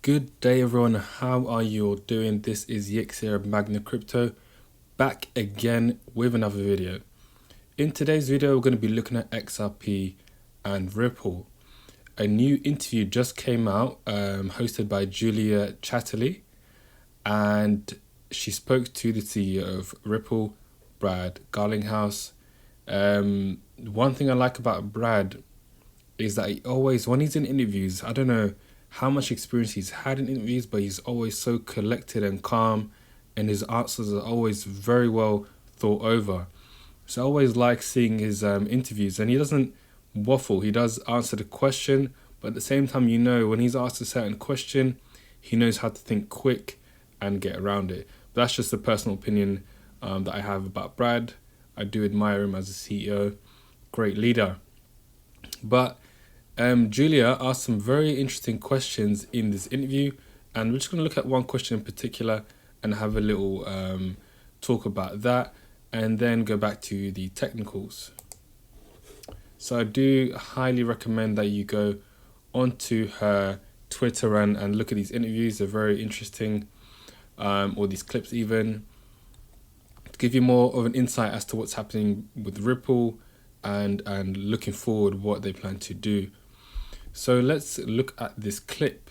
Good day everyone, how are you all doing? This is Yix here of Magna Crypto, back again with another video. In today's video we're going to be looking at XRP and Ripple. A new interview just came out, hosted by Julia Chatterley, and she spoke to the CEO of Ripple, Brad Garlinghouse. One thing I like about Brad is that he always, when he's in interviews, I don't know how much experience he's had in interviews, but he's always so collected and calm, and his answers are always very well thought over. So I always like seeing his interviews, and he doesn't waffle. He does answer the question, but at the same time, you know, when he's asked a certain question, he knows how to think quick and get around it. But that's just a personal opinion that I have about Brad. I do admire him as a CEO, great leader. But Julia asked some very interesting questions in this interview, and we're just going to look at one question in particular and have a little talk about that, and then go back to the technicals. So I do highly recommend that you go onto her Twitter and look at these interviews. They're very interesting, or these clips even, to give you more of an insight as to what's happening with Ripple and looking forward what they plan to do. So let's look at this clip.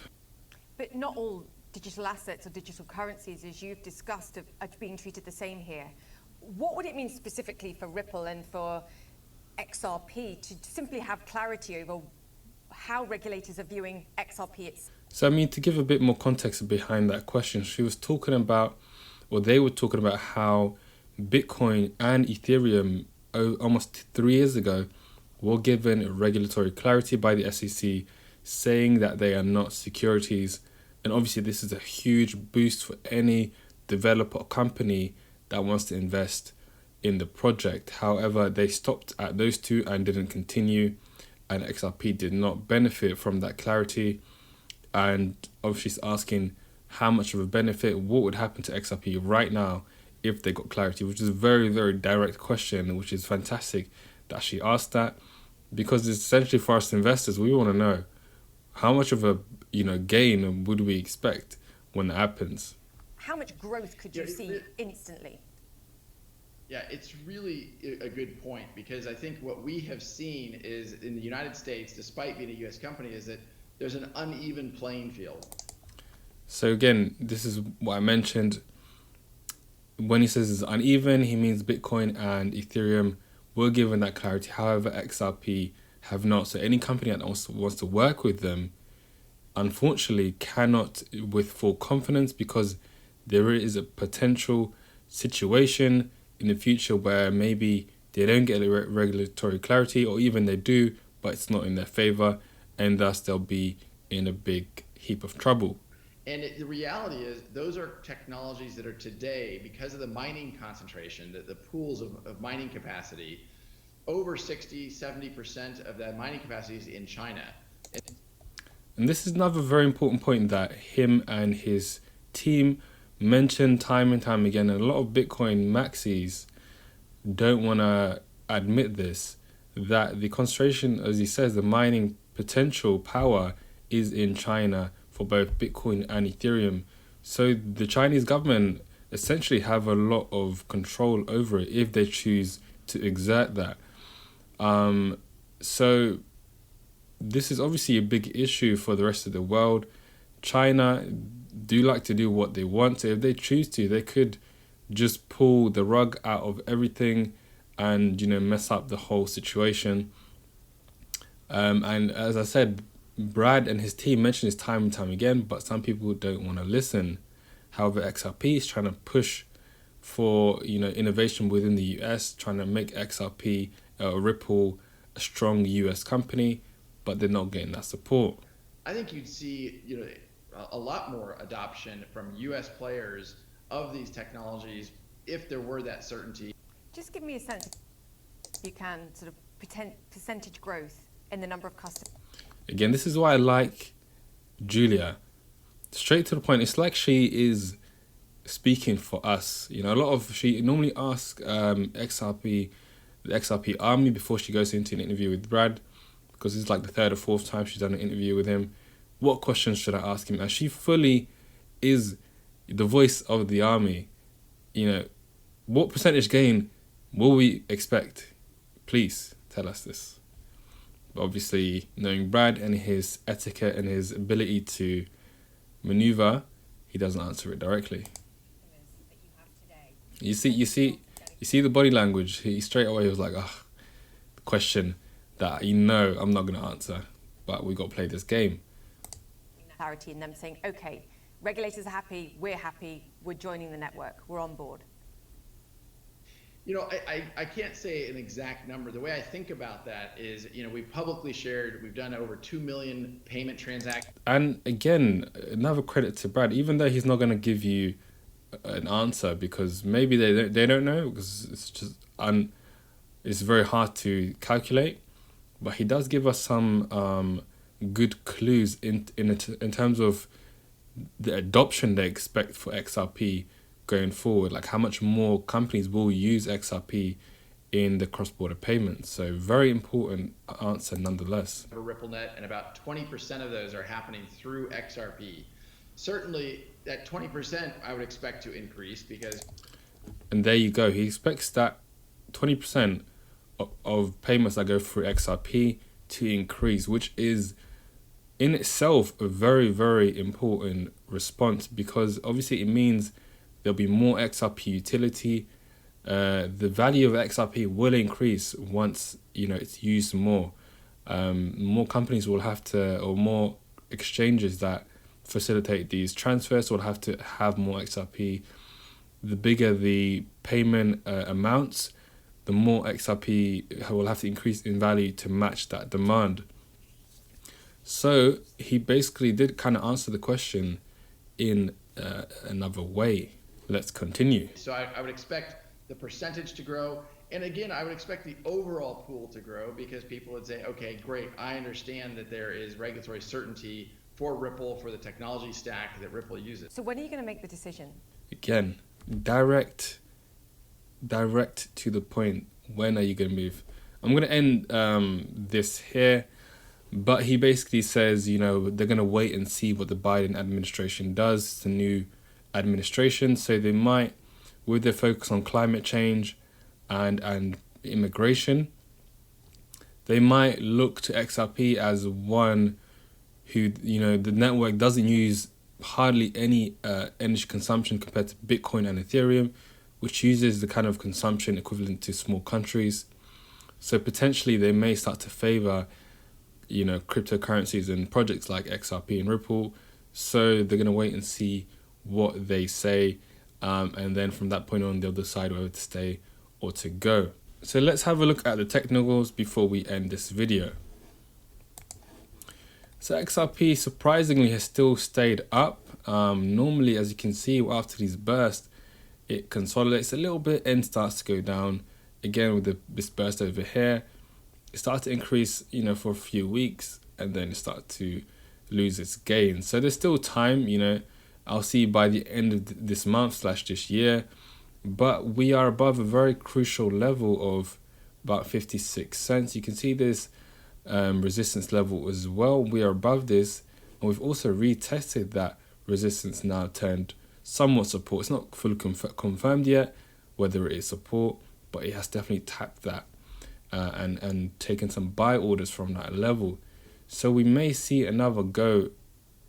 But not all digital assets or digital currencies, as you've discussed, are being treated the same here. What would it mean specifically for Ripple and for XRP to simply have clarity over how regulators are viewing XRP? So I mean, to give a bit more context behind that question, she was talking about, or they were talking about how Bitcoin and Ethereum almost 3 years ago were given regulatory clarity by the SEC, saying that they are not securities. And obviously this is a huge boost for any developer or company that wants to invest in the project. However, they stopped at those two and didn't continue, and XRP did not benefit from that clarity. And obviously she's asking how much of a benefit, what would happen to XRP right now if they got clarity, which is a very, very direct question, which is fantastic that she asked that, because it's essentially for us investors. We want to know how much of a gain would we expect when that happens. How much growth could you see instantly? Yeah, it's really a good point, because I think what we have seen is in the United States, despite being a US company, is that there's an uneven playing field. So again, this is what I mentioned. When he says it's uneven, he means Bitcoin and Ethereum were given that clarity. However, XRP have not. So any company that wants to work with them, unfortunately, cannot with full confidence, because there is a potential situation in the future where maybe they don't get the regulatory clarity, or even they do, but it's not in their favor, and thus they'll be in a big heap of trouble. And the reality is, those are technologies that are today, because of the mining concentration, the pools of mining capacity, over 60–70% of that mining capacity is in China. And this is another very important point that him and his team mention time and time again, and a lot of Bitcoin maxis don't want to admit this, that the concentration, as he says, the mining potential power is in China for both Bitcoin and Ethereum. So the Chinese government essentially have a lot of control over it if they choose to exert that. So this is obviously a big issue for the rest of the world. China do like to do what they want. So if they choose to, they could just pull the rug out of everything and, mess up the whole situation. And as I said, Brad and his team mention this time and time again, but some people don't want to listen. However, XRP is trying to push for innovation within the US, trying to make XRP Ripple a strong US company, but they're not getting that support. I think you'd see a lot more adoption from US players of these technologies if there were that certainty. Just give me a sense, if you can, sort of percentage growth in the number of customers. Again, this is why I like Julia. Straight to the point. It's like she is speaking for us. She normally asks the XRP army before she goes into an interview with Brad, because it's like the 3rd or 4th time she's done an interview with him. what questions should I ask him? As she fully is the voice of the army, you know, what percentage gain will we expect? Please tell us this. But obviously, knowing Brad and his etiquette and his ability to maneuver, he doesn't answer it directly. You see the body language. He straight away was like, the question that I'm not going to answer, but we got to play this game. Clarity in them saying, okay, regulators are happy, we're joining the network, we're on board. You know, I can't say an exact number. The way I think about that is, you know, we've publicly shared, we've done over 2 million payment transactions. And again, another credit to Brad, even though he's not going to give you an answer because maybe they don't know, because it's just it's very hard to calculate, but he does give us some good clues in terms of the adoption they expect for XRP going forward, like how much more companies will use XRP in the cross-border payments. So very important answer nonetheless. RippleNet, and about 20% of those are happening through XRP. Certainly that 20% I would expect to increase because... And there you go. He expects that 20% of payments that go through XRP to increase, which is in itself a very, very important response, because obviously it means there'll be more XRP utility. The value of XRP will increase once, you know, it's used more. More companies will have to, or more exchanges that facilitate these transfers will have to have more XRP. The bigger the payment amounts, the more XRP will have to increase in value to match that demand. So he basically did kind of answer the question in another way. Let's continue. So I would expect the percentage to grow. And again, I would expect the overall pool to grow because people would say, okay, great, I understand that there is regulatory certainty for Ripple, for the technology stack that Ripple uses. So when are you going to make the decision? Again, direct to the point. When are you going to move? I'm going to end this here. But he basically says, you know, they're going to wait and see what the Biden administration does. It's a new administration, so they might, with their focus on climate change and immigration, they might look to XRP as one who, you know, the network doesn't use hardly any energy consumption compared to Bitcoin and Ethereum, which uses the kind of consumption equivalent to small countries. So potentially they may start to favor, you know, cryptocurrencies and projects like XRP and Ripple. So they're going to wait and see what they say, and then from that point on they'll decide whether to stay or to go. So let's have a look at the technicals before we end this video. So XRP surprisingly has still stayed up. Normally, as you can see, after these bursts, it consolidates a little bit and starts to go down again with this burst over here. It starts to increase, you know, for a few weeks, and then it starts to lose its gain. So there's still time, you know. I'll see by the end of this month / this year, but we are above a very crucial level of about 56 cents. You can see this resistance level as well. We are above this, and we've also retested that resistance, now turned somewhat support. It's not fully confirmed yet whether it is support, but it has definitely tapped that and taken some buy orders from that level. So we may see another go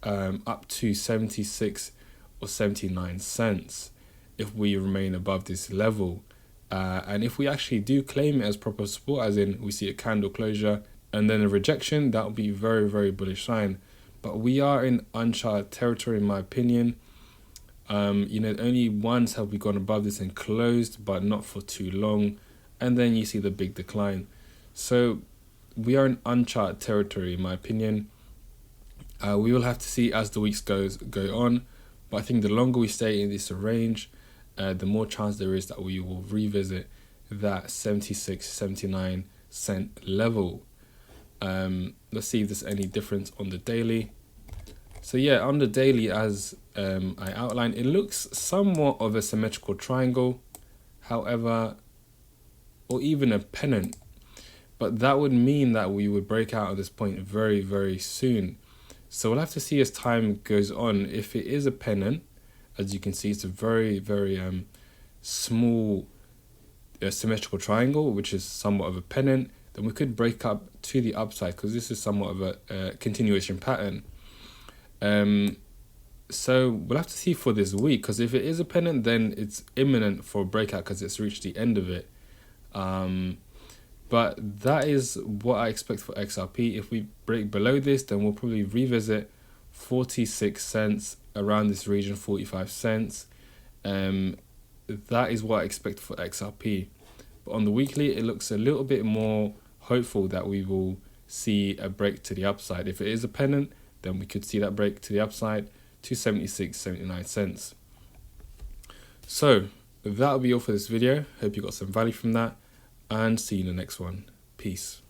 up to 76 or 79 cents if we remain above this level. And if we actually do claim it as proper support, as in we see a candle closure and then a rejection, that would be a very, very bullish sign. But we are in uncharted territory, in my opinion. You know, only once have we gone above this and closed, but not for too long. And then you see the big decline. So we are in uncharted territory, in my opinion. We will have to see as the weeks go on. But I think the longer we stay in this range, the more chance there is that we will revisit that 76, 79 cent level. Let's see if there's any difference on the daily. So yeah, on the daily, as I outlined, it looks somewhat of a symmetrical triangle, however, or even a pennant. But that would mean that we would break out at this point very, very soon. So we'll have to see as time goes on. If it is a pennant, as you can see, it's a very, very small symmetrical triangle, which is somewhat of a pennant, then we could break up to the upside, because this is somewhat of a continuation pattern. So we'll have to see for this week, because if it is a pennant, then it's imminent for a breakout because it's reached the end of it. But that is what I expect for XRP. If we break below this, then we'll probably revisit 46 cents, around this region, 45 cents. That is what I expect for XRP. But on the weekly, it looks a little bit more hopeful that we will see a break to the upside. If it is a pennant, then we could see that break to the upside to 76.79 cents. So that'll be all for this video. Hope you got some value from that, and see you in the next one. Peace.